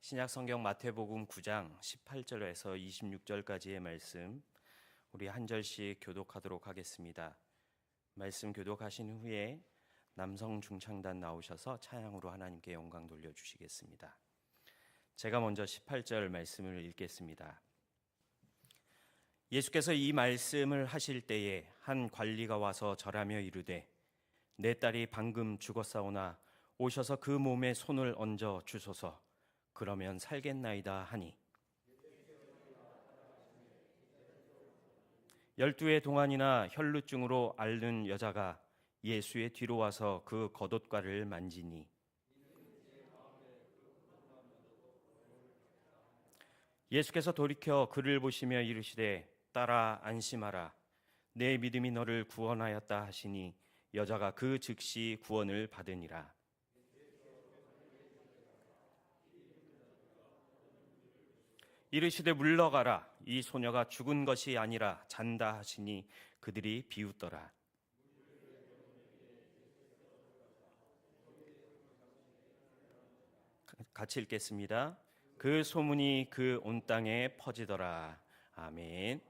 신약 성경 마태복음 9장 18절에서 26절까지의 말씀 우리 한 절씩 교독하도록 하겠습니다. 말씀 교독하신 후에 남성 중창단 나오셔서 찬양으로 하나님께 영광 돌려주시겠습니다. 제가 먼저 18절 말씀을 읽겠습니다. 예수께서 이 말씀을 하실 때에 한 관리가 와서 절하며 이르되 내 딸이 방금 죽었사오나 오셔서 그 몸에 손을 얹어 주소서. 그러면 살겠나이다 하니 12의 동안이나 혈루증으로 앓는 여자가 예수의 뒤로 와서 그 겉옷과를 만지니 예수께서 돌이켜 그를 보시며 이르시되 딸아 안심하라 내 믿음이 너를 구원하였다 하시니 여자가 그 즉시 구원을 받으니라. 이르시되 물러가라 이 소녀가 죽은 것이 아니라 잔다 하시니 그들이 비웃더라. 같이 읽겠습니다. 그 소문이 그 온 땅에 퍼지더라. 아멘.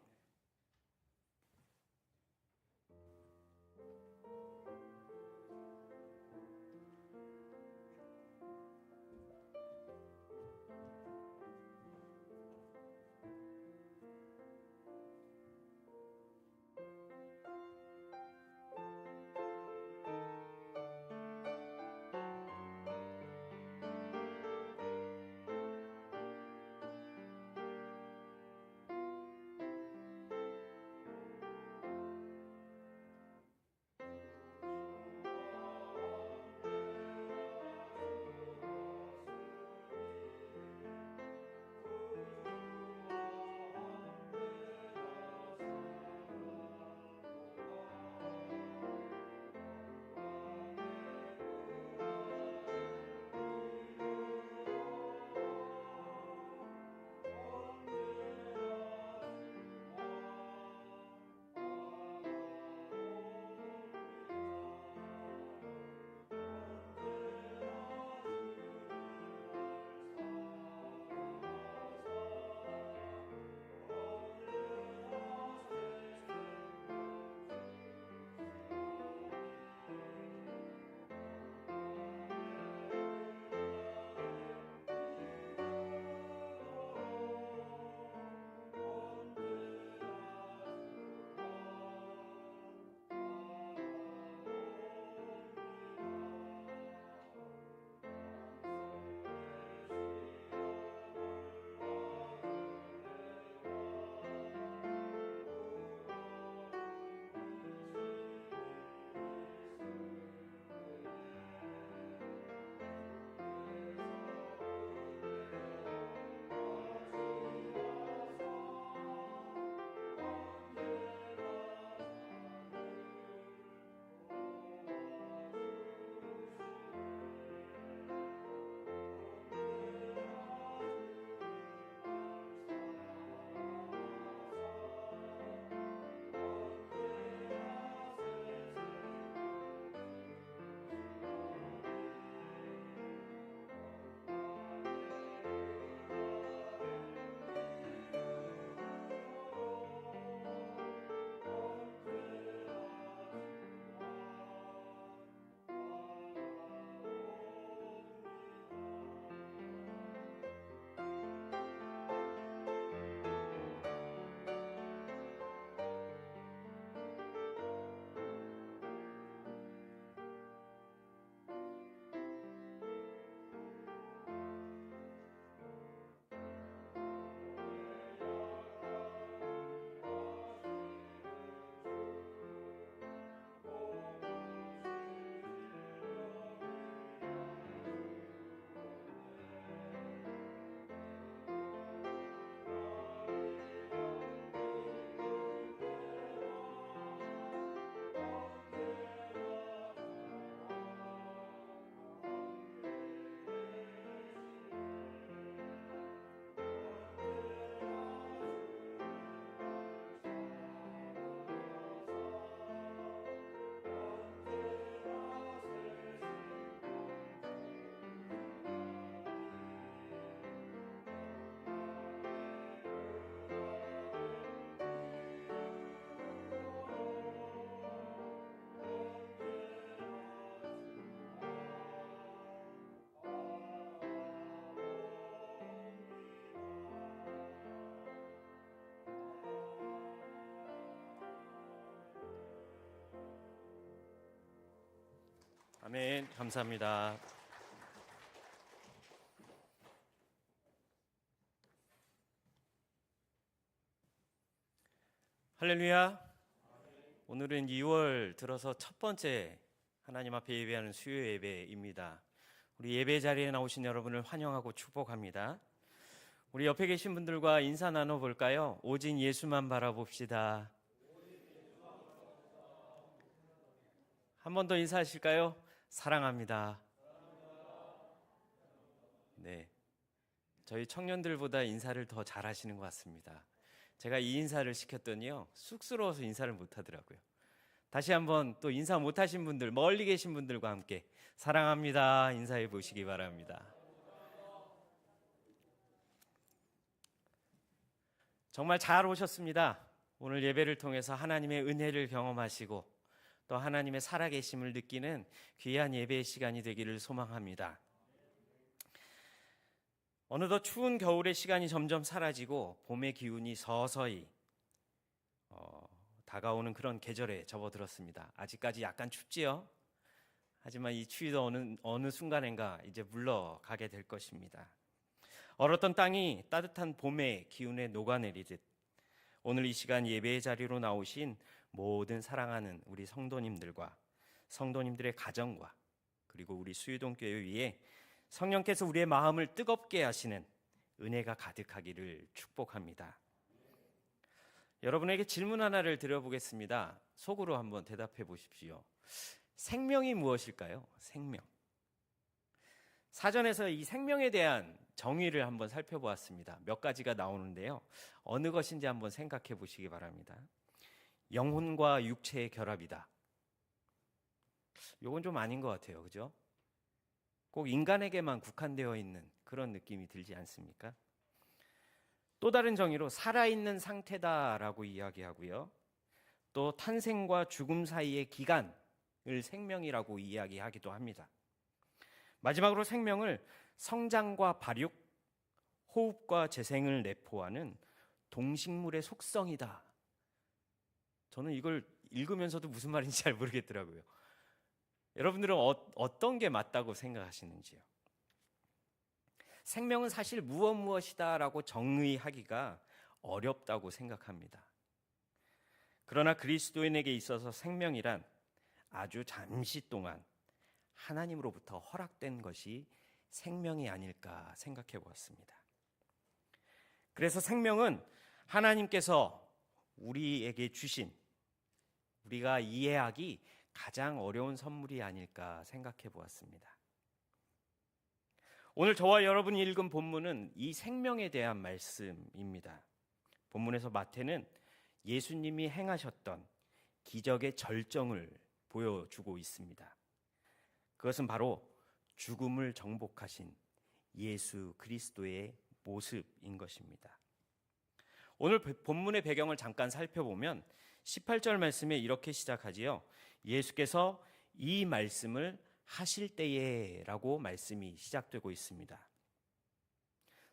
아멘. 감사합니다. 할렐루야. 오늘은 2월 들어서 첫 번째 하나님 앞에 예배하는 수요 예배입니다. 우리 예배 자리에 나오신 여러분을 환영하고 축복합니다. 우리 옆에 계신 분들과 인사 나눠볼까요? 오직 예수만 바라봅시다. 한 번 더 인사하실까요? 사랑합니다. 네, 저희 청년들보다 인사를 더 잘하시는 것 같습니다. 제가 이 인사를 시켰더니요, 쑥스러워서 인사를 못하더라고요. 다시 한번 또 인사 못하신 분들, 멀리 계신 분들과 함께 사랑합니다 인사해 보시기 바랍니다. 정말 잘 오셨습니다. 오늘 예배를 통해서 하나님의 은혜를 경험하시고 또 하나님의 살아계심을 느끼는 귀한 예배의 시간이 되기를 소망합니다. 어느덧 추운 겨울의 시간이 점점 사라지고 봄의 기운이 서서히 다가오는 그런 계절에 접어들었습니다. 아직까지 약간 춥지요? 하지만 이 추위도 어느 순간인가 이제 물러가게 될 것입니다. 얼었던 땅이 따뜻한 봄의 기운에 녹아내리듯 오늘 이 시간 예배의 자리로 나오신 모든 사랑하는 우리 성도님들과 성도님들의 가정과 그리고 우리 수유동교회 위에 성령께서 우리의 마음을 뜨겁게 하시는 은혜가 가득하기를 축복합니다. 여러분에게 질문 하나를 드려보겠습니다. 속으로 한번 대답해 보십시오. 생명이 무엇일까요? 생명. 사전에서 이 생명에 대한 정의를 한번 살펴보았습니다. 몇 가지가 나오는데요. 어느 것인지 한번 생각해 보시기 바랍니다. 영혼과 육체의 결합이다. 이건 좀 아닌 것 같아요. 그죠? 꼭 인간에게만 국한되어 있는 그런 느낌이 들지 않습니까? 또 다른 정의로 살아있는 상태다라고 이야기하고요. 또 탄생과 죽음 사이의 기간을 생명이라고 이야기하기도 합니다. 마지막으로 생명을 성장과 발육, 호흡과 재생을 내포하는 동식물의 속성이다. 저는 이걸 읽으면서도 무슨 말인지 잘 모르겠더라고요. 여러분들은 어떤 게 맞다고 생각하시는지요? 생명은 사실 무엇이다라고 정의하기가 어렵다고 생각합니다. 그러나 그리스도인에게 있어서 생명이란 아주 잠시 동안 하나님으로부터 허락된 것이 생명이 아닐까 생각해 보았습니다. 그래서 생명은 하나님께서 우리에게 주신 우리가 이해하기 가장 어려운 선물이 아닐까 생각해 보았습니다. 오늘 저와 여러분이 읽은 본문은 이 생명에 대한 말씀입니다. 본문에서 마태는 예수님이 행하셨던 기적의 절정을 보여주고 있습니다. 그것은 바로 죽음을 정복하신 예수 그리스도의 모습인 것입니다. 오늘 본문의 배경을 잠깐 살펴보면 18절 말씀에 이렇게 시작하지요. 예수께서 이 말씀을 하실 때에 라고 말씀이 시작되고 있습니다.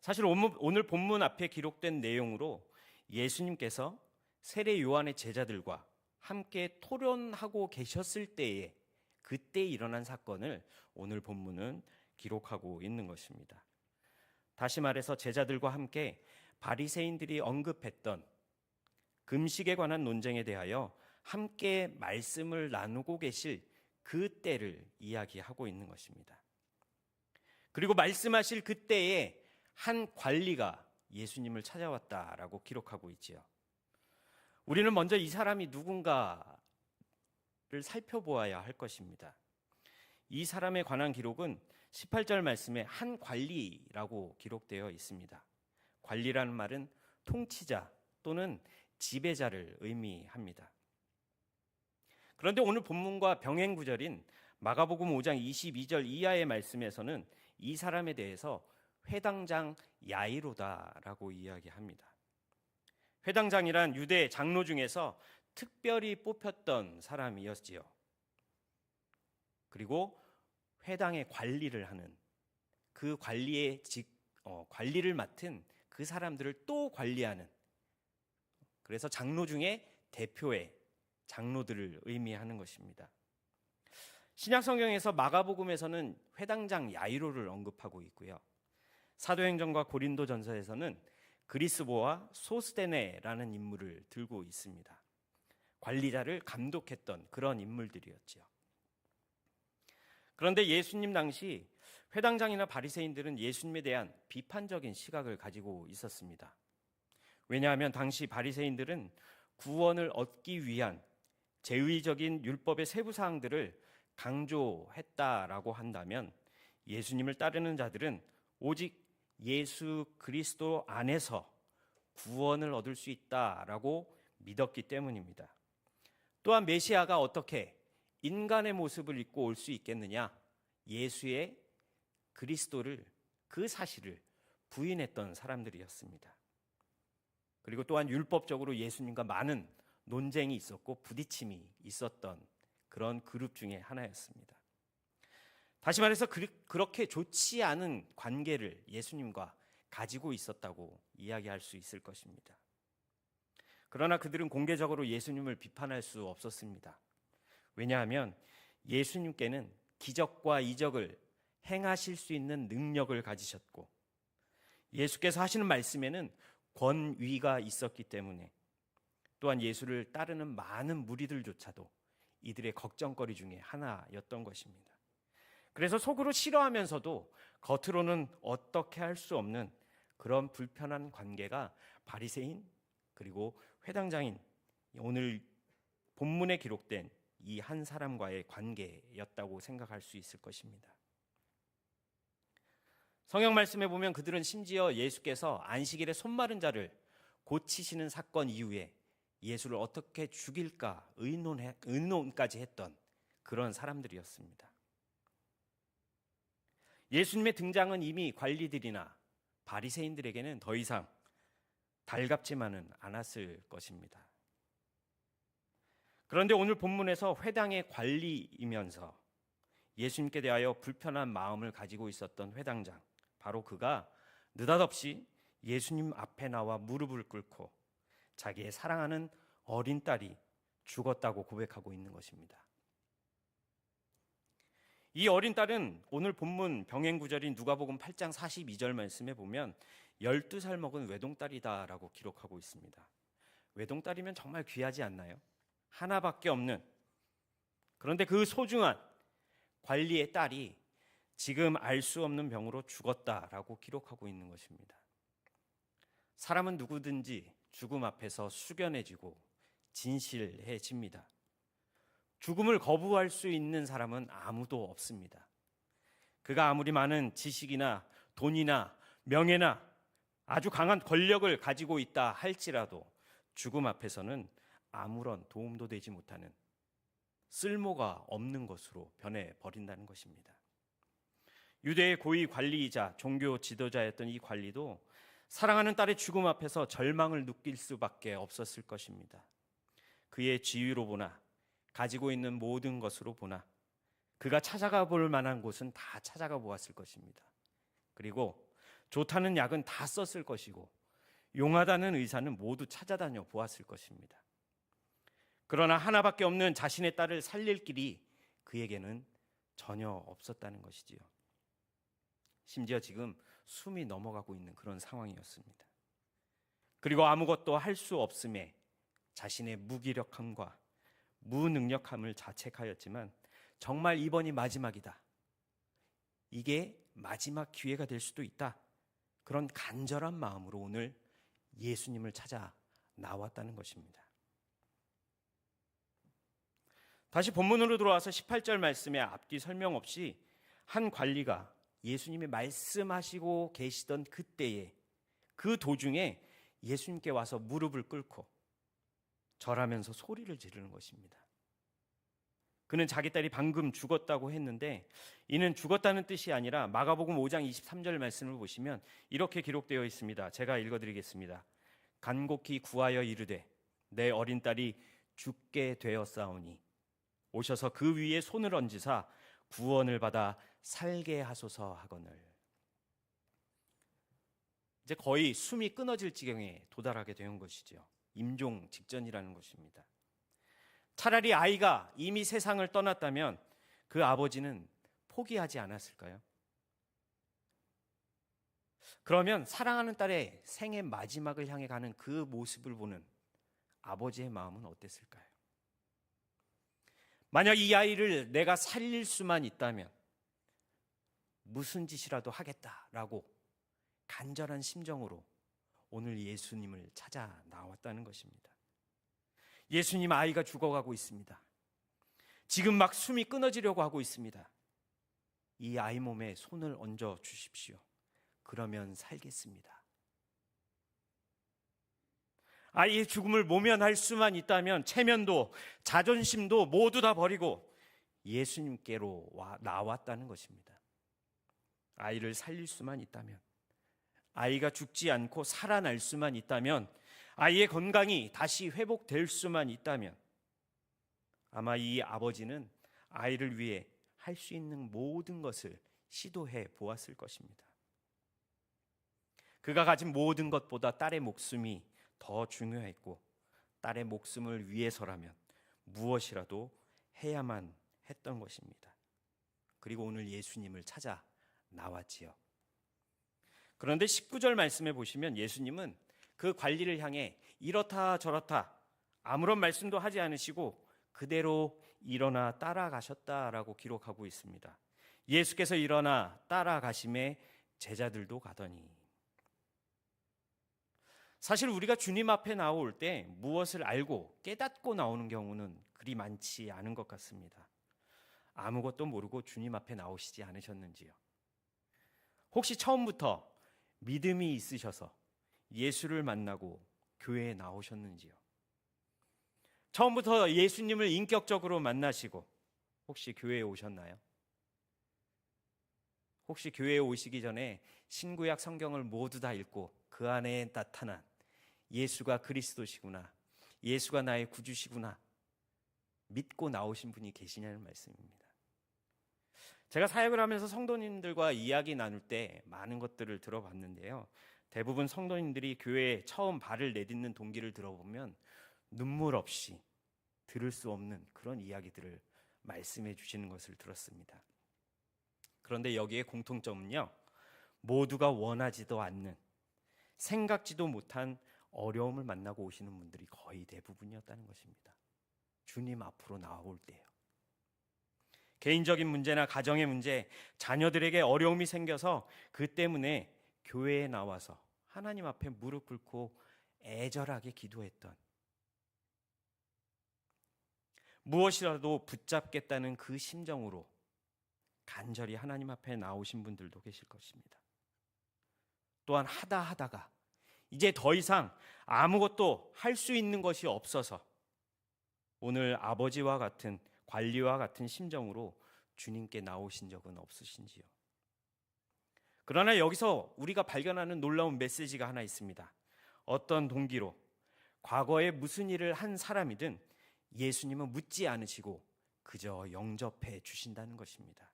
사실 오늘 본문 앞에 기록된 내용으로 예수님께서 세례 요한의 제자들과 함께 토론하고 계셨을 때에 그때 일어난 사건을 오늘 본문은 기록하고 있는 것입니다. 다시 말해서 제자들과 함께 바리새인들이 언급했던 금식에 관한 논쟁에 대하여 함께 말씀을 나누고 계실 그 때를 이야기하고 있는 것입니다. 그리고 말씀하실 그때에 한 관리가 예수님을 찾아왔다라고 기록하고 있지요. 우리는 먼저 이 사람이 누군가를 살펴보아야 할 것입니다. 이 사람에 관한 기록은 18절 말씀에 한 관리라고 기록되어 있습니다. 관리라는 말은 통치자 또는 지배자를 의미합니다. 그런데 오늘 본문과 병행 구절인 마가복음 5장 22절 이하의 말씀에서는 이 사람에 대해서 회당장 야이로다라고 이야기합니다. 회당장이란 유대 장로 중에서 특별히 뽑혔던 사람이었지요. 그리고 회당의 관리를 하는 그 관리를 맡은 그 사람들을 또 관리하는, 그래서 장로 중에 대표의 장로들을 의미하는 것입니다. 신약 성경에서 마가복음에서는 회당장 야이로를 언급하고 있고요. 사도행전과 고린도전서에서는 그리스보와 소스데네라는 인물을 들고 있습니다. 관리자를 감독했던 그런 인물들이었죠. 그런데 예수님 당시 회당장이나 바리새인들은 예수님에 대한 비판적인 시각을 가지고 있었습니다. 왜냐하면 당시 바리새인들은 구원을 얻기 위한 제의적인 율법의 세부 사항들을 강조했다라고 한다면 예수님을 따르는 자들은 오직 예수 그리스도 안에서 구원을 얻을 수 있다라고 믿었기 때문입니다. 또한 메시아가 어떻게 인간의 모습을 입고 올 수 있겠느냐? 예수의 그리스도를, 그 사실을 부인했던 사람들이었습니다. 그리고 또한 율법적으로 예수님과 많은 논쟁이 있었고 부딪힘이 있었던 그런 그룹 중에 하나였습니다. 다시 말해서 그렇게 좋지 않은 관계를 예수님과 가지고 있었다고 이야기할 수 있을 것입니다. 그러나 그들은 공개적으로 예수님을 비판할 수 없었습니다. 왜냐하면 예수님께는 기적과 이적을 행하실 수 있는 능력을 가지셨고 예수께서 하시는 말씀에는 권위가 있었기 때문에 또한 예수를 따르는 많은 무리들조차도 이들의 걱정거리 중에 하나였던 것입니다. 그래서 속으로 싫어하면서도 겉으로는 어떻게 할 수 없는 그런 불편한 관계가 바리새인 그리고 회당장인 오늘 본문에 기록된 이 한 사람과의 관계였다고 생각할 수 있을 것입니다. 성경 말씀에 보면 그들은 심지어 예수께서 안식일에 손 마른 자를 고치시는 사건 이후에 예수를 어떻게 죽일까 의논까지 했던 그런 사람들이었습니다. 예수님의 등장은 이미 관리들이나 바리새인들에게는 더 이상 달갑지만은 않았을 것입니다. 그런데 오늘 본문에서 회당의 관리이면서 예수님께 대하여 불편한 마음을 가지고 있었던 회당장, 바로 그가 느닷없이 예수님 앞에 나와 무릎을 꿇고 자기의 사랑하는 어린 딸이 죽었다고 고백하고 있는 것입니다. 이 어린 딸은 오늘 본문 병행 구절인 누가복음 8장 42절 말씀에 보면 12살 먹은 외동딸이다라고 기록하고 있습니다. 외동딸이면 정말 귀하지 않나요? 하나밖에 없는, 그런데 그 소중한 관리의 딸이 지금 알 수 없는 병으로 죽었다라고 기록하고 있는 것입니다. 사람은 누구든지 죽음 앞에서 숙연해지고 진실해집니다. 죽음을 거부할 수 있는 사람은 아무도 없습니다. 그가 아무리 많은 지식이나 돈이나 명예나 아주 강한 권력을 가지고 있다 할지라도 죽음 앞에서는 아무런 도움도 되지 못하는 쓸모가 없는 것으로 변해버린다는 것입니다. 유대의 고위 관리이자 종교 지도자였던 이 관리도 사랑하는 딸의 죽음 앞에서 절망을 느낄 수밖에 없었을 것입니다. 그의 지위로 보나 가지고 있는 모든 것으로 보나 그가 찾아가 볼 만한 곳은 다 찾아가 보았을 것입니다. 그리고 좋다는 약은 다 썼을 것이고 용하다는 의사는 모두 찾아다녀 보았을 것입니다. 그러나 하나밖에 없는 자신의 딸을 살릴 길이 그에게는 전혀 없었다는 것이지요. 심지어 지금 숨이 넘어가고 있는 그런 상황이었습니다. 그리고 아무것도 할 수 없음에 자신의 무기력함과 무능력함을 자책하였지만 정말 이번이 마지막이다. 이게 마지막 기회가 될 수도 있다. 그런 간절한 마음으로 오늘 예수님을 찾아 나왔다는 것입니다. 다시 본문으로 돌아와서 18절 말씀에 앞뒤 설명 없이 한 관리가 예수님이 말씀하시고 계시던 그때에 그 도중에 예수님께 와서 무릎을 꿇고 절하면서 소리를 지르는 것입니다. 그는 자기 딸이 방금 죽었다고 했는데 이는 죽었다는 뜻이 아니라 마가복음 5장 23절 말씀을 보시면 이렇게 기록되어 있습니다. 제가 읽어드리겠습니다. 간곡히 구하여 이르되 내 어린 딸이 죽게 되었사오니 오셔서 그 위에 손을 얹으사 구원을 받아 살게 하소서 하거늘. 이제 거의 숨이 끊어질 지경에 도달하게 된 것이죠. 임종 직전이라는 것입니다. 차라리 아이가 이미 세상을 떠났다면 그 아버지는 포기하지 않았을까요? 그러면 사랑하는 딸의 생애 마지막을 향해 가는 그 모습을 보는 아버지의 마음은 어땠을까요? 만약 이 아이를 내가 살릴 수만 있다면 무슨 짓이라도 하겠다라고 간절한 심정으로 오늘 예수님을 찾아 나왔다는 것입니다. 예수님, 아이가 죽어가고 있습니다. 지금 막 숨이 끊어지려고 하고 있습니다. 이 아이 몸에 손을 얹어 주십시오. 그러면 살겠습니다. 아이의 죽음을 모면할 수만 있다면 체면도 자존심도 모두 다 버리고 예수님께로 나왔다는 것입니다. 아이를 살릴 수만 있다면, 아이가 죽지 않고 살아날 수만 있다면, 아이의 건강이 다시 회복될 수만 있다면 아마 이 아버지는 아이를 위해 할 수 있는 모든 것을 시도해 보았을 것입니다. 그가 가진 모든 것보다 딸의 목숨이 더 중요했고, 딸의 목숨을 위해서라면 무엇이라도 해야만 했던 것입니다. 그리고 오늘 예수님을 찾아 나왔지요. 그런데 19절 말씀에 보시면 예수님은 그 관리를 향해 이렇다 저렇다 아무런 말씀도 하지 않으시고 그대로 일어나 따라가셨다라고 기록하고 있습니다. 예수께서 일어나 따라가심에 제자들도 가더니. 사실 우리가 주님 앞에 나올 때 무엇을 알고 깨닫고 나오는 경우는 그리 많지 않은 것 같습니다. 아무것도 모르고 주님 앞에 나오시지 않으셨는지요? 혹시 처음부터 믿음이 있으셔서 예수를 만나고 교회에 나오셨는지요? 처음부터 예수님을 인격적으로 만나시고 혹시 교회에 오셨나요? 혹시 교회에 오시기 전에 신구약 성경을 모두 다 읽고 그 안에 나타난 예수가 그리스도시구나, 예수가 나의 구주시구나 믿고 나오신 분이 계시냐는 말씀입니다. 제가 사역을 하면서 성도님들과 이야기 나눌 때 많은 것들을 들어봤는데요, 대부분 성도님들이 교회에 처음 발을 내딛는 동기를 들어보면 눈물 없이 들을 수 없는 그런 이야기들을 말씀해 주시는 것을 들었습니다. 그런데 여기에 공통점은요, 모두가 원하지도 않는, 생각지도 못한 어려움을 만나고 오시는 분들이 거의 대부분이었다는 것입니다. 주님 앞으로 나올 때요. 개인적인 문제나 가정의 문제, 자녀들에게 어려움이 생겨서 그 때문에 교회에 나와서 하나님 앞에 무릎 꿇고 애절하게 기도했던, 무엇이라도 붙잡겠다는 그 심정으로 간절히 하나님 앞에 나오신 분들도 계실 것입니다. 또한 하다가 이제 더 이상 아무것도 할 수 있는 것이 없어서 오늘 아버지와 같은, 관리와 같은 심정으로 주님께 나오신 적은 없으신지요? 그러나 여기서 우리가 발견하는 놀라운 메시지가 하나 있습니다. 어떤 동기로 과거에 무슨 일을 한 사람이든 예수님은 묻지 않으시고 그저 영접해 주신다는 것입니다.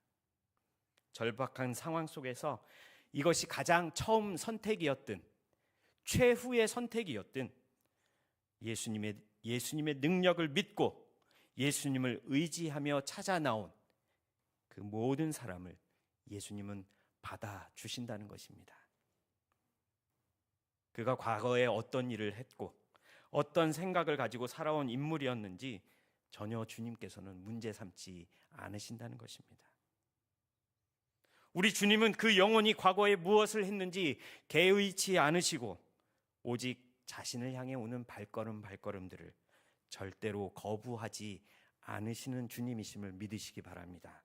절박한 상황 속에서 이것이 가장 처음 선택이었든 최후의 선택이었든 예수님의 능력을 믿고 예수님을 의지하며 찾아 나온 그 모든 사람을 예수님은 받아주신다는 것입니다. 그가 과거에 어떤 일을 했고 어떤 생각을 가지고 살아온 인물이었는지 전혀 주님께서는 문제 삼지 않으신다는 것입니다. 우리 주님은 그 영혼이 과거에 무엇을 했는지 개의치 않으시고 오직 자신을 향해 오는 발걸음들을 절대로 거부하지 않으시는 주님이심을 믿으시기 바랍니다.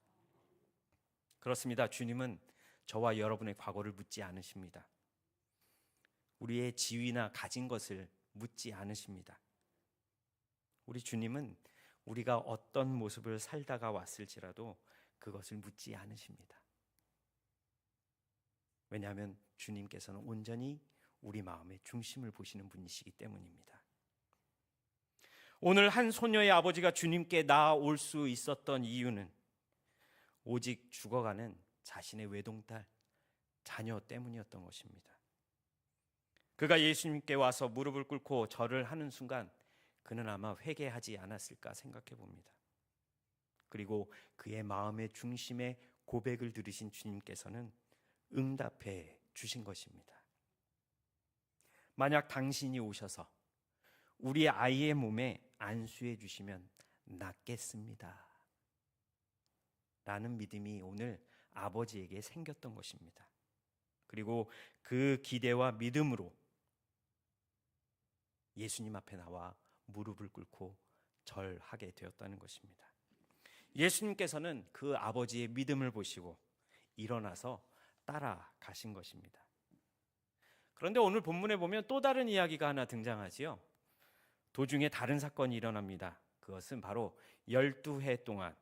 그렇습니다. 주님은 저와 여러분의 과거를 묻지 않으십니다. 우리의 지위나 가진 것을 묻지 않으십니다. 우리 주님은 우리가 어떤 모습을 살다가 왔을지라도 그것을 묻지 않으십니다. 왜냐하면 주님께서는 온전히 우리 마음의 중심을 보시는 분이시기 때문입니다. 오늘 한 소녀의 아버지가 주님께 나아올 수 있었던 이유는 오직 죽어가는 자신의 외동딸, 자녀 때문이었던 것입니다. 그가 예수님께 와서 무릎을 꿇고 절을 하는 순간 그는 아마 회개하지 않았을까 생각해 봅니다. 그리고 그의 마음의 중심에 고백을 들으신 주님께서는 응답해 주신 것입니다. 만약 당신이 오셔서 우리 아이의 몸에 안수해 주시면 낫겠습니다 라는 믿음이 오늘 아버지에게 생겼던 것입니다. 그리고 그 기대와 믿음으로 예수님 앞에 나와 무릎을 꿇고 절하게 되었다는 것입니다. 예수님께서는 그 아버지의 믿음을 보시고 일어나서 따라가신 것입니다. 그런데 오늘 본문에 보면 또 다른 이야기가 하나 등장하지요. 도중에 다른 사건이 일어납니다. 그것은 바로 12해 동안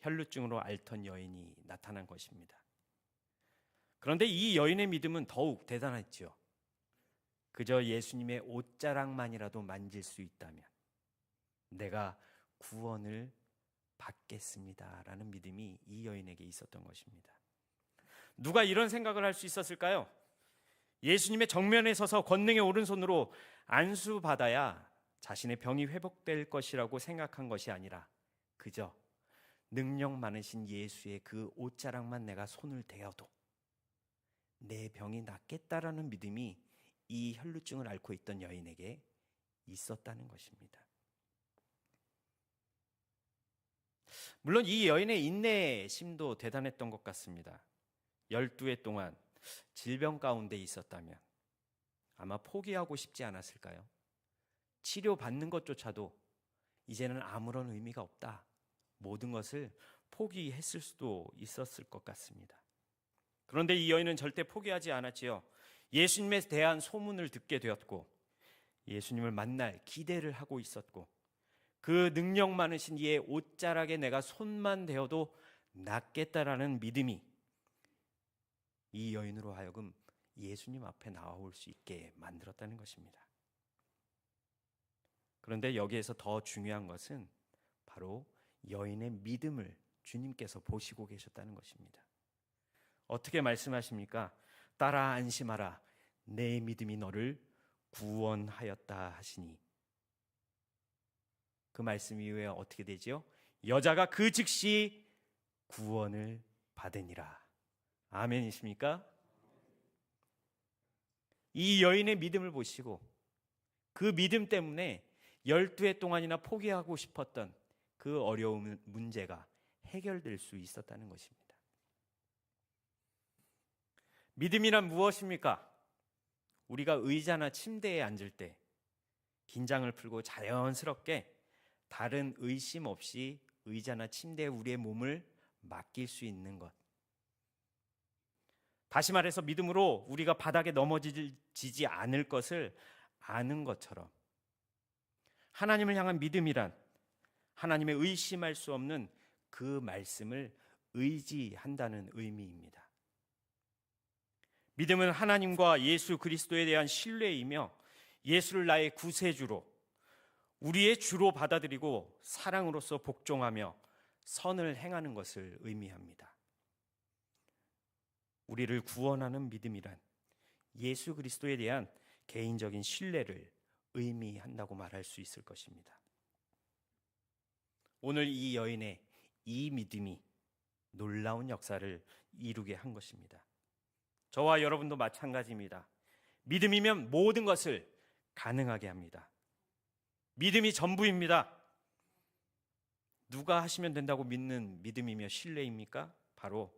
혈루증으로 앓던 여인이 나타난 것입니다. 그런데 이 여인의 믿음은 더욱 대단했죠. 그저 예수님의 옷자락만이라도 만질 수 있다면 내가 구원을 받겠습니다라는 믿음이 이 여인에게 있었던 것입니다. 누가 이런 생각을 할 수 있었을까요? 예수님의 정면에 서서 권능의 오른손으로 안수받아야 자신의 병이 회복될 것이라고 생각한 것이 아니라 그저 능력 많으신 예수의 그 옷자락만 내가 손을 대어도 내 병이 낫겠다라는 믿음이 이 혈루증을 앓고 있던 여인에게 있었다는 것입니다. 물론 이 여인의 인내심도 대단했던 것 같습니다. 12해 동안 질병 가운데 있었다면 아마 포기하고 싶지 않았을까요? 치료받는 것조차도 이제는 아무런 의미가 없다. 모든 것을 포기했을 수도 있었을 것 같습니다. 그런데 이 여인은 절대 포기하지 않았지요. 예수님에 대한 소문을 듣게 되었고 예수님을 만날 기대를 하고 있었고 그 능력 많으신 이의 옷자락에 내가 손만 대어도 낫겠다라는 믿음이 이 여인으로 하여금 예수님 앞에 나올 수 있게 만들었다는 것입니다. 그런데 여기에서 더 중요한 것은 바로 여인의 믿음을 주님께서 보시고 계셨다는 것입니다. 어떻게 말씀하십니까? 따라 안심하라. 내 믿음이 너를 구원하였다 하시니. 그 말씀 이후에 어떻게 되지요? 여자가 그 즉시 구원을 받으니라. 아멘이십니까? 이 여인의 믿음을 보시고 그 믿음 때문에 12해 동안이나 포기하고 싶었던 그 어려운 문제가 해결될 수 있었다는 것입니다. 믿음이란 무엇입니까? 우리가 의자나 침대에 앉을 때 긴장을 풀고 자연스럽게 다른 의심 없이 의자나 침대에 우리의 몸을 맡길 수 있는 것. 다시 말해서 믿음으로 우리가 바닥에 넘어지지 않을 것을 아는 것처럼 하나님을 향한 믿음이란 하나님의 의심할 수 없는 그 말씀을 의지한다는 의미입니다. 믿음은 하나님과 예수 그리스도에 대한 신뢰이며 예수를 나의 구세주로 우리의 주로 받아들이고 사랑으로서 복종하며 선을 행하는 것을 의미합니다. 우리를 구원하는 믿음이란 예수 그리스도에 대한 개인적인 신뢰를 의미한다고 말할 수 있을 것입니다. 오늘 이 여인의 이 믿음이 놀라운 역사를 이루게 한 것입니다. 저와 여러분도 마찬가지입니다. 믿음이면 모든 것을 가능하게 합니다. 믿음이 전부입니다. 누가 하시면 된다고 믿는 믿음이며 신뢰입니까? 바로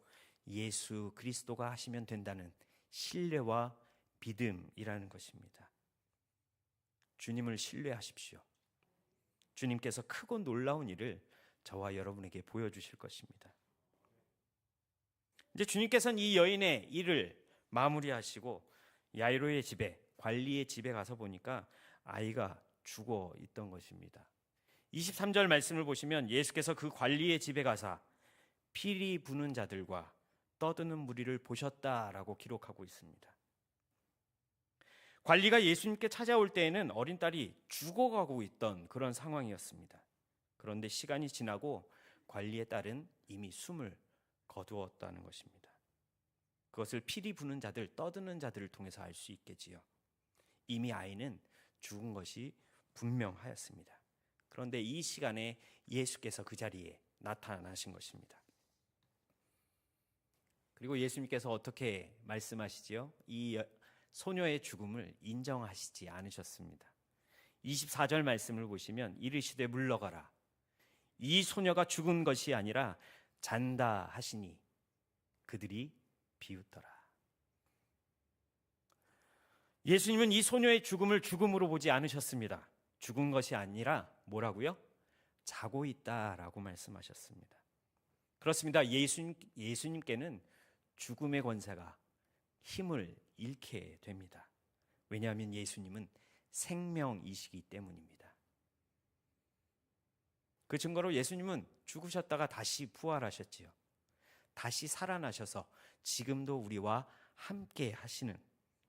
예수 그리스도가 하시면 된다는 신뢰와 믿음이라는 것입니다. 주님을 신뢰하십시오. 주님께서 크고 놀라운 일을 저와 여러분에게 보여주실 것입니다. 이제 주님께서는 이 여인의 일을 마무리하시고 야이로의 집에, 관리의 집에 가서 보니까 아이가 죽어 있던 것입니다. 23절 말씀을 보시면 예수께서 그 관리의 집에 가사 피리 부는 자들과 떠드는 무리를 보셨다라고 기록하고 있습니다. 관리가 예수님께 찾아올 때에는 어린 딸이 죽어가고 있던 그런 상황이었습니다. 그런데 시간이 지나고 관리의 딸은 이미 숨을 거두었다는 것입니다. 그것을 피리 부는 자들, 떠드는 자들을 통해서 알 수 있겠지요. 이미 아이는 죽은 것이 분명하였습니다. 그런데 이 시간에 예수께서 그 자리에 나타나신 것입니다. 그리고 예수님께서 어떻게 말씀하시지요? 이 소녀의 죽음을 인정하시지 않으셨습니다. 24절 말씀을 보시면 이르시되 물러가라. 이 소녀가 죽은 것이 아니라 잔다 하시니 그들이 비웃더라. 예수님은 이 소녀의 죽음을 죽음으로 보지 않으셨습니다. 죽은 것이 아니라 뭐라고요? 자고 있다라고 말씀하셨습니다. 그렇습니다. 예수님께는 죽음의 권세가 힘을 잃게 됩니다. 왜냐하면 예수님은 생명이시기 때문입니다. 그 증거로 예수님은 죽으셨다가 다시 부활하셨지요. 다시 살아나셔서 지금도 우리와 함께 하시는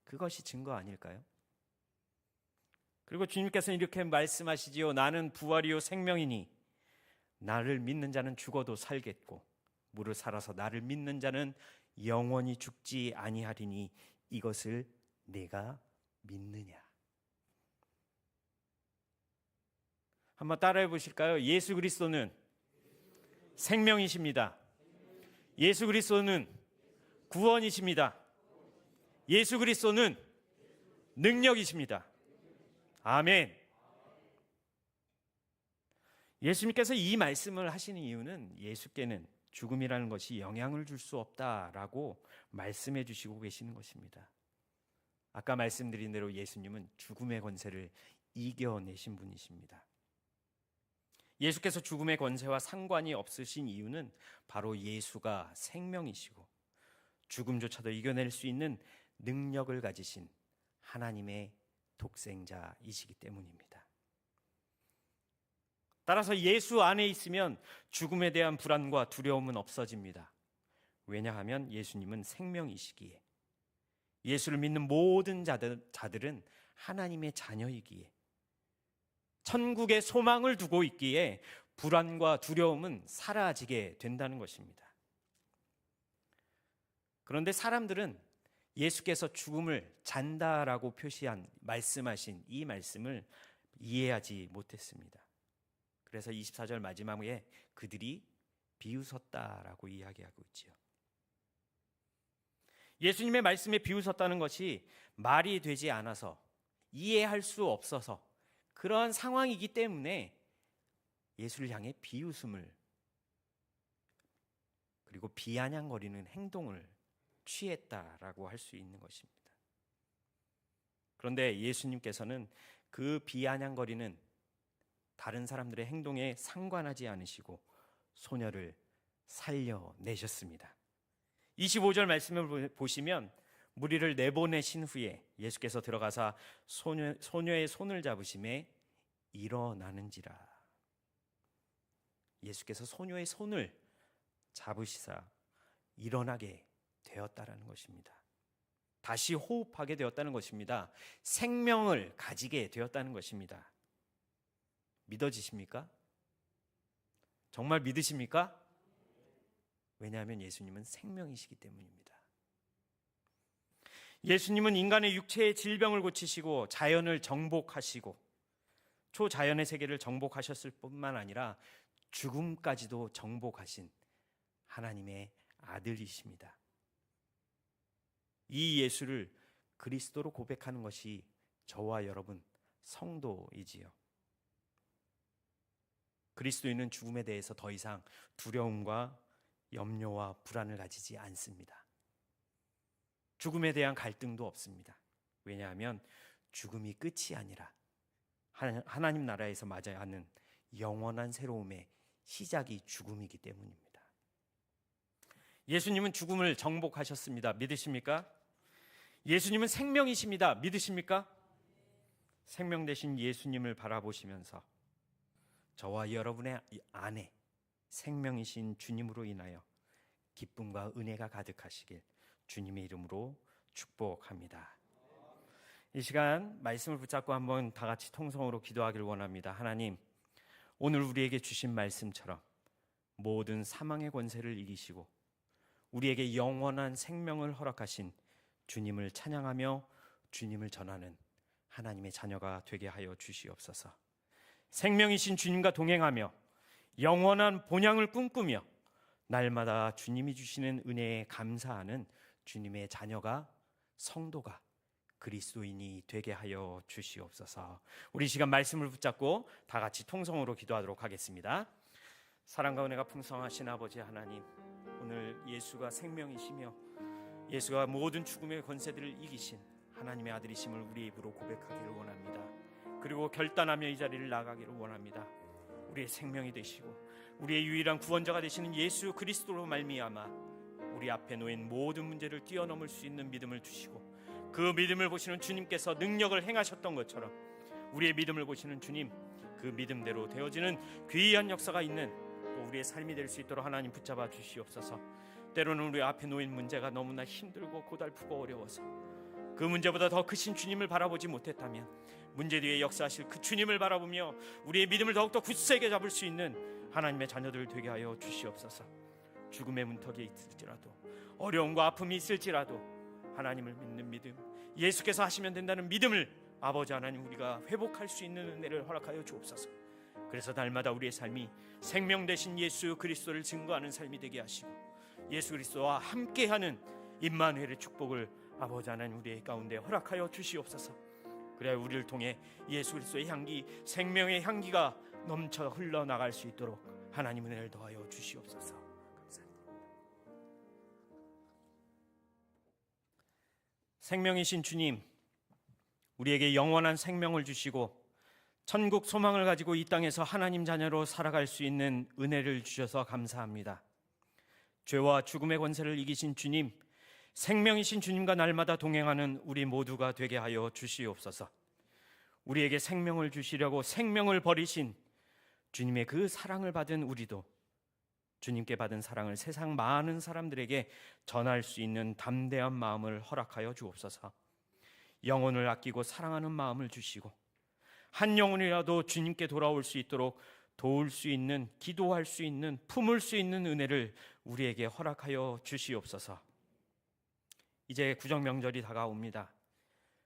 그것이 증거 아닐까요? 그리고 주님께서는 이렇게 말씀하시지요. 나는 부활이요 생명이니 나를 믿는 자는 죽어도 살겠고 무릇 살아서 나를 믿는 자는 영원히 죽지 아니하리니 이것을 내가 믿느냐. 한번 따라해 보실까요? 예수 그리스도는 생명이십니다. 예수 그리스도는 구원이십니다. 예수 그리스도는 능력이십니다. 아멘. 예수님께서 이 말씀을 하시는 이유는 예수께는 죽음이라는 것이 영향을 줄 수 없다라고 말씀해 주시고 계시는 것입니다. 아까 말씀드린 대로 예수님은 죽음의 권세를 이겨내신 분이십니다. 예수께서 죽음의 권세와 상관이 없으신 이유는 바로 예수가 생명이시고 죽음조차도 이겨낼 수 있는 능력을 가지신 하나님의 독생자이시기 때문입니다. 따라서 예수 안에 있으면 죽음에 대한 불안과 두려움은 없어집니다. 왜냐하면 예수님은 생명이시기에, 예수를 믿는 모든 자들은 하나님의 자녀이기에, 천국의 소망을 두고 있기에 불안과 두려움은 사라지게 된다는 것입니다. 그런데 사람들은 예수께서 죽음을 잔다라고 말씀하신 이 말씀을 이해하지 못했습니다. 그래서 24절 마지막에 그들이 비웃었다라고 이야기하고 있지요. 예수님의 말씀에 비웃었다는 것이 말이 되지 않아서 이해할 수 없어서 그러한 상황이기 때문에 예수를 향해 비웃음을 그리고 비아냥거리는 행동을 취했다라고 할 수 있는 것입니다. 그런데 예수님께서는 그 비아냥거리는 다른 사람들의 행동에 상관하지 않으시고 소녀를 살려내셨습니다. 25절 말씀을 보시면 무리를 내보내신 후에 예수께서 들어가사 소녀의 손을 잡으심에 일어나는지라. 예수께서 소녀의 손을 잡으시사 일어나게 되었다라는 것입니다. 다시 호흡하게 되었다는 것입니다. 생명을 가지게 되었다는 것입니다. 믿어지십니까? 정말 믿으십니까? 왜냐하면 예수님은 생명이시기 때문입니다. 예수님은 인간의 육체의 질병을 고치시고 자연을 정복하시고 초자연의 세계를 정복하셨을 뿐만 아니라 죽음까지도 정복하신 하나님의 아들이십니다. 이 예수를 그리스도로 고백하는 것이 저와 여러분 성도이지요. 그리스도인은 죽음에 대해서 더 이상 두려움과 염려와 불안을 가지지 않습니다. 죽음에 대한 갈등도 없습니다. 왜냐하면 죽음이 끝이 아니라 하나님 나라에서 맞아야 하는 영원한 새로움의 시작이 죽음이기 때문입니다. 예수님은 죽음을 정복하셨습니다. 믿으십니까? 예수님은 생명이십니다. 믿으십니까? 생명 되신 예수님을 바라보시면서 저와 여러분의 안에 생명이신 주님으로 인하여 기쁨과 은혜가 가득하시길 주님의 이름으로 축복합니다. 이 시간 말씀을 붙잡고 한번 다 같이 통성으로 기도하길 원합니다. 하나님, 오늘 우리에게 주신 말씀처럼 모든 사망의 권세를 이기시고 우리에게 영원한 생명을 허락하신 주님을 찬양하며 주님을 전하는 하나님의 자녀가 되게 하여 주시옵소서. 생명이신 주님과 동행하며 영원한 본향을 꿈꾸며 날마다 주님이 주시는 은혜에 감사하는 주님의 자녀가, 성도가, 그리스도인이 되게 하여 주시옵소서. 우리 시간 말씀을 붙잡고 다 같이 통성으로 기도하도록 하겠습니다. 사랑과 은혜가 풍성하신 아버지 하나님, 오늘 예수가 생명이시며 예수가 모든 죽음의 권세들을 이기신 하나님의 아들이심을 우리 입으로 고백하기를 원합니다. 그리고 결단하며 이 자리를 나가기를 원합니다. 우리의 생명이 되시고 우리의 유일한 구원자가 되시는 예수 그리스도로 말미암아 우리 앞에 놓인 모든 문제를 뛰어넘을 수 있는 믿음을 주시고, 그 믿음을 보시는 주님께서 능력을 행하셨던 것처럼 우리의 믿음을 보시는 주님, 그 믿음대로 되어지는 귀한 역사가 있는 또 우리의 삶이 될 수 있도록 하나님 붙잡아 주시옵소서. 때로는 우리 앞에 놓인 문제가 너무나 힘들고 고달프고 어려워서 그 문제보다 더 크신 주님을 바라보지 못했다면 문제 뒤에 역사하실 그 주님을 바라보며 우리의 믿음을 더욱더 굳세게 잡을 수 있는 하나님의 자녀들 되게 하여 주시옵소서. 죽음의 문턱에 있을지라도, 어려움과 아픔이 있을지라도 하나님을 믿는 믿음, 예수께서 하시면 된다는 믿음을 아버지 하나님 우리가 회복할 수 있는 은혜를 허락하여 주옵소서. 그래서 날마다 우리의 삶이 생명 되신 예수 그리스도를 증거하는 삶이 되게 하시고 예수 그리스도와 함께하는 임마누엘의 축복을 아버지 하나님 우리의 가운데 허락하여 주시옵소서. 그래야 우리를 통해 예수 그리스도의 향기, 생명의 향기가 넘쳐 흘러나갈 수 있도록 하나님 은혜를 더하여 주시옵소서. 감사합니다. 생명이신 주님, 우리에게 영원한 생명을 주시고 천국 소망을 가지고 이 땅에서 하나님 자녀로 살아갈 수 있는 은혜를 주셔서 감사합니다. 죄와 죽음의 권세를 이기신 주님, 생명이신 주님과 날마다 동행하는 우리 모두가 되게 하여 주시옵소서. 우리에게 생명을 주시려고 생명을 버리신 주님의 그 사랑을 받은 우리도 주님께 받은 사랑을 세상 많은 사람들에게 전할 수 있는 담대한 마음을 허락하여 주옵소서. 영혼을 아끼고 사랑하는 마음을 주시고 한 영혼이라도 주님께 돌아올 수 있도록 도울 수 있는, 기도할 수 있는, 품을 수 있는 은혜를 우리에게 허락하여 주시옵소서. 이제 구정 명절이 다가옵니다.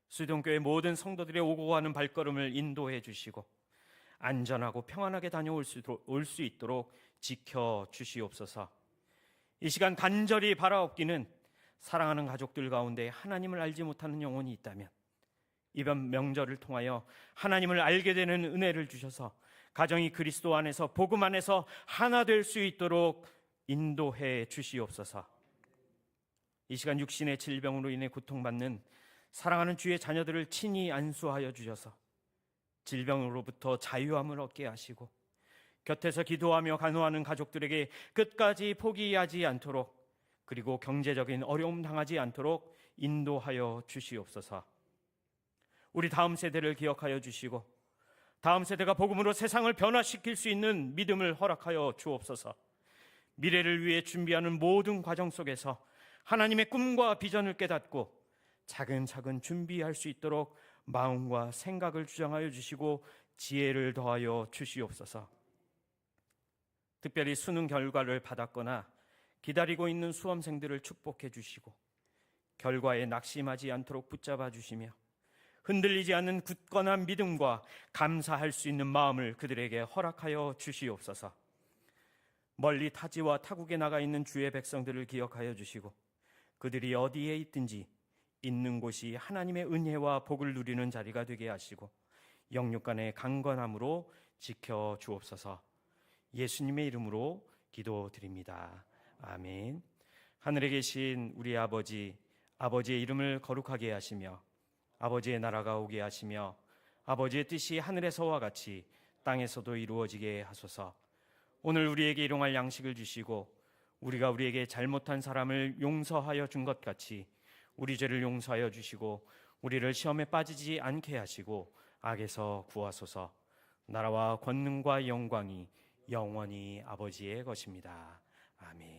수동교회 모든 성도들의 오고 가는 발걸음을 인도해 주시고 안전하고 평안하게 다녀올 수 있도록 지켜 주시옵소서. 이 시간 간절히 바라옵기는 사랑하는 가족들 가운데 하나님을 알지 못하는 영혼이 있다면 이번 명절을 통하여 하나님을 알게 되는 은혜를 주셔서 가정이 그리스도 안에서, 복음 안에서 하나 될 수 있도록 인도해 주시옵소서. 이 시간 육신의 질병으로 인해 고통받는 사랑하는 주의 자녀들을 친히 안수하여 주셔서 질병으로부터 자유함을 얻게 하시고 곁에서 기도하며 간호하는 가족들에게 끝까지 포기하지 않도록, 그리고 경제적인 어려움 당하지 않도록 인도하여 주시옵소서. 우리 다음 세대를 기억하여 주시고 다음 세대가 복음으로 세상을 변화시킬 수 있는 믿음을 허락하여 주옵소서. 미래를 위해 준비하는 모든 과정 속에서 하나님의 꿈과 비전을 깨닫고 차근차근 준비할 수 있도록 마음과 생각을 주장하여 주시고 지혜를 더하여 주시옵소서. 특별히 수능 결과를 받았거나 기다리고 있는 수험생들을 축복해 주시고 결과에 낙심하지 않도록 붙잡아 주시며 흔들리지 않는 굳건한 믿음과 감사할 수 있는 마음을 그들에게 허락하여 주시옵소서. 멀리 타지와 타국에 나가 있는 주의 백성들을 기억하여 주시고 그들이 어디에 있든지 있는 곳이 하나님의 은혜와 복을 누리는 자리가 되게 하시고 영육간의 강건함으로 지켜 주옵소서. 예수님의 이름으로 기도드립니다. 아멘. 하늘에 계신 우리 아버지, 아버지의 이름을 거룩하게 하시며 아버지의 나라가 오게 하시며 아버지의 뜻이 하늘에서와 같이 땅에서도 이루어지게 하소서. 오늘 우리에게 일용할 양식을 주시고 우리가 우리에게 잘못한 사람을 용서하여 준 것 같이 우리 죄를 용서하여 주시고 우리를 시험에 빠지지 않게 하시고 악에서 구하소서. 나라와 권능과 영광이 영원히 아버지의 것입니다. 아멘.